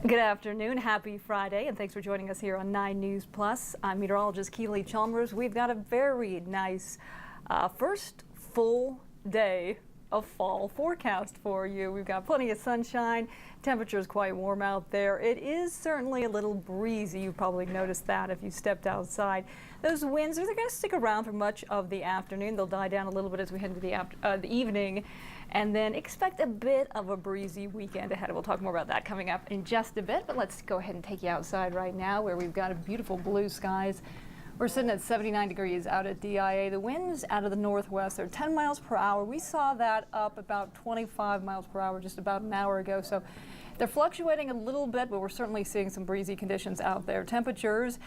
Good afternoon, happy Friday, and thanks for joining us here on 9 News Plus. I'm meteorologist Keely Chalmers. We've got a very nice first full day of fall forecast for you. We've got plenty of sunshine. Temperature is quite warm out there. It is certainly a little breezy. You probably noticed that if you stepped outside. Those winds are going to stick around for much of the afternoon. They'll die down a little bit as we head into the evening. And then expect a bit of a breezy weekend ahead. We'll talk more about that coming up in just a bit. But let's go ahead and take you outside right now where we've got a beautiful blue skies. We're sitting at 79 degrees out at DIA. The winds out of the northwest are 10 miles per hour. We saw that up about 25 miles per hour just about an hour ago. So they're fluctuating a little bit, but we're certainly seeing some breezy conditions out there. Temperatures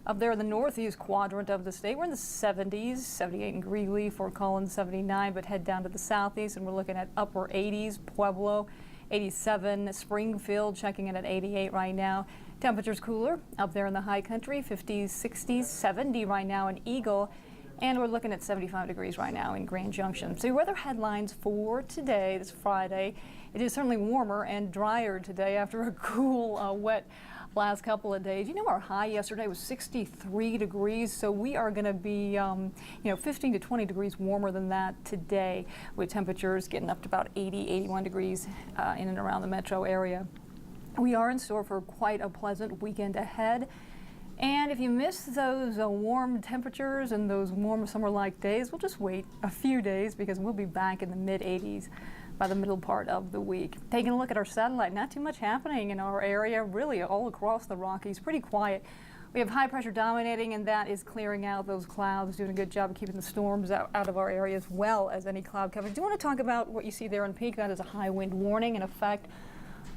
up there in the northeast quadrant of the state, we're in the 70s, 78 in Greeley, Fort Collins 79, but head down to the southeast and we're looking at upper 80s, Pueblo 87, Springfield checking in at 88 right now. Temperatures cooler up there in the high country, 50s, 60s, 70 right now in Eagle, and we're looking at 75 degrees right now in Grand Junction. So your weather headlines for today, this Friday, it is certainly warmer and drier today after a cool, wet last couple of days. You know, our high yesterday was 63 degrees, so we are going to be 15 to 20 degrees warmer than that today, with temperatures getting up to about 80, 81 degrees in and around the metro area. We are in store for quite a pleasant weekend ahead. And if you miss those warm temperatures and those warm summer-like days, we'll just wait a few days because we'll be back in the mid-80s by the middle part of the week. Taking a look at our satellite, not too much happening in our area, really all across the Rockies, pretty quiet. We have high pressure dominating, and that is clearing out those clouds, doing a good job of keeping the storms out of our area as well as any cloud coverage. Do you want to talk about what you see there in peak? That is a high wind warning in effect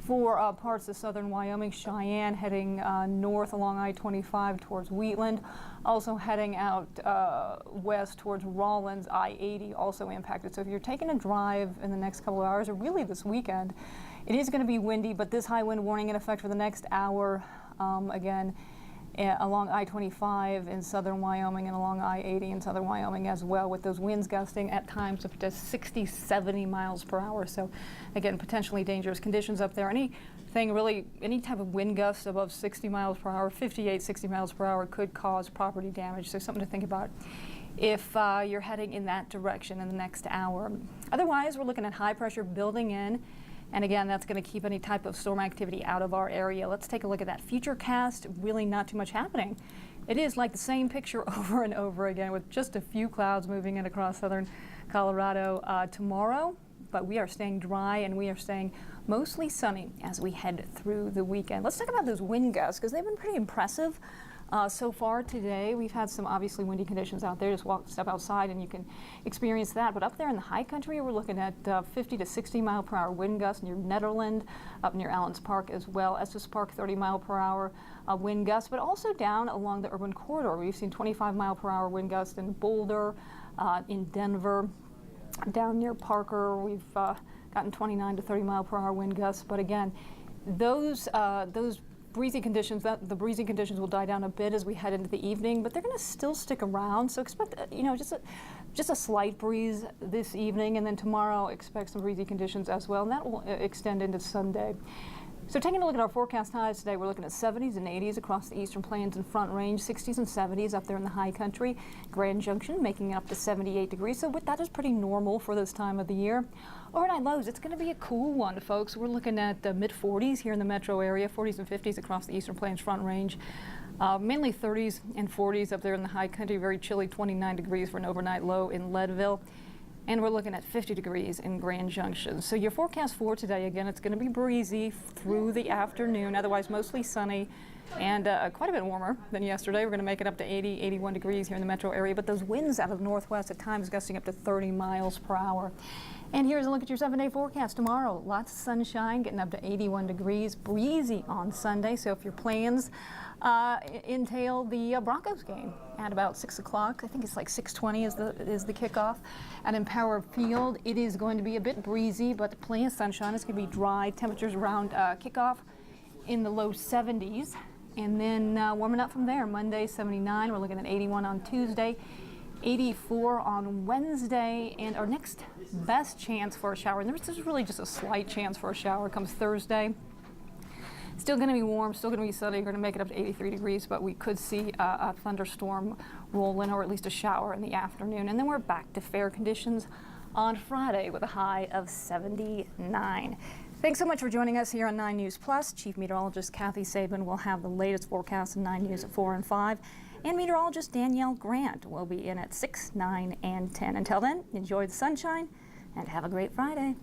for parts of southern Wyoming, Cheyenne, heading north along I-25 towards Wheatland, also heading out west towards Rawlins, I-80 also impacted. So if you're taking a drive in the next couple of hours, or really this weekend, it is going to be windy, but this high wind warning in effect for the next hour, again, along I-25 in southern Wyoming and along I-80 in southern Wyoming as well, with those winds gusting at times up to 60, 70 miles per hour. So again, potentially dangerous conditions up there. Anything really, any type of wind gusts above 60 miles per hour, 58, 60 miles per hour could cause property damage. So something to think about if you're heading in that direction in the next hour. Otherwise, we're looking at high pressure building in. And again, that's going to keep any type of storm activity out of our area. Let's take a look at that futurecast. Really not too much happening. It is like the same picture over and over again with just a few clouds moving in across southern Colorado tomorrow. But we are staying dry and we are staying mostly sunny as we head through the weekend. Let's talk about those wind gusts because they've been pretty impressive. So far today, we've had some obviously windy conditions out there. Just step outside and you can experience that. But up there in the high country, we're looking at 50 to 60 mile per hour wind gusts near Nederland, up near Allens Park as well. Estes Park, 30 mile per hour wind gusts, but also down along the urban corridor. We've seen 25 mile per hour wind gusts in Boulder, in Denver, down near Parker. We've gotten 29 to 30 mile per hour wind gusts. But again, those breezy conditions, the breezy conditions will die down a bit as we head into the evening, but they're going to still stick around. So expect, just a slight breeze this evening, and then tomorrow expect some breezy conditions as well, and that will extend into Sunday. So taking a look at our forecast highs today, we're looking at 70s and 80s across the eastern plains and front range, 60s and 70s up there in the high country. Grand Junction making it up to 78 degrees, so that is pretty normal for this time of the year. Overnight lows, it's going to be a cool one, folks. We're looking at mid-40s here in the metro area, 40s and 50s across the eastern plains front range. Mainly 30s and 40s up there in the high country, very chilly, 29 degrees for an overnight low in Leadville. And we're looking at 50 degrees in Grand Junction. So your forecast for today, again, it's going to be breezy through the afternoon, otherwise mostly sunny and quite a bit warmer than yesterday. We're going to make it up to 80, 81 degrees here in the metro area, but those winds out of the northwest at times gusting up to 30 miles per hour. And here's a look at your 7-day forecast tomorrow. Lots of sunshine, getting up to 81 degrees, breezy on Sunday. So if your plans entail the Broncos game at about 6 o'clock, I think it's like 6:20 is the kickoff at Empower Field. It is going to be a bit breezy, but plenty of sunshine. It's going to be dry. Temperatures around kickoff in the low 70s. And then warming up from there. Monday, 79. We're looking at 81 on Tuesday. 84 on Wednesday, and our next best chance for a shower, and this is really just a slight chance for a shower, comes Thursday. Still going to be warm, still going to be sunny. We're going to make it up to 83 degrees, but we could see a thunderstorm roll in, or at least a shower in the afternoon. And then we're back to fair conditions on Friday with a high of 79. Thanks so much for joining us here on 9 News Plus. Chief Meteorologist Kathy Sabin will have the latest forecast in 9 News at 4 and 5. And meteorologist Danielle Grant will be in at 6, 9, and 10. Until then, enjoy the sunshine and have a great Friday.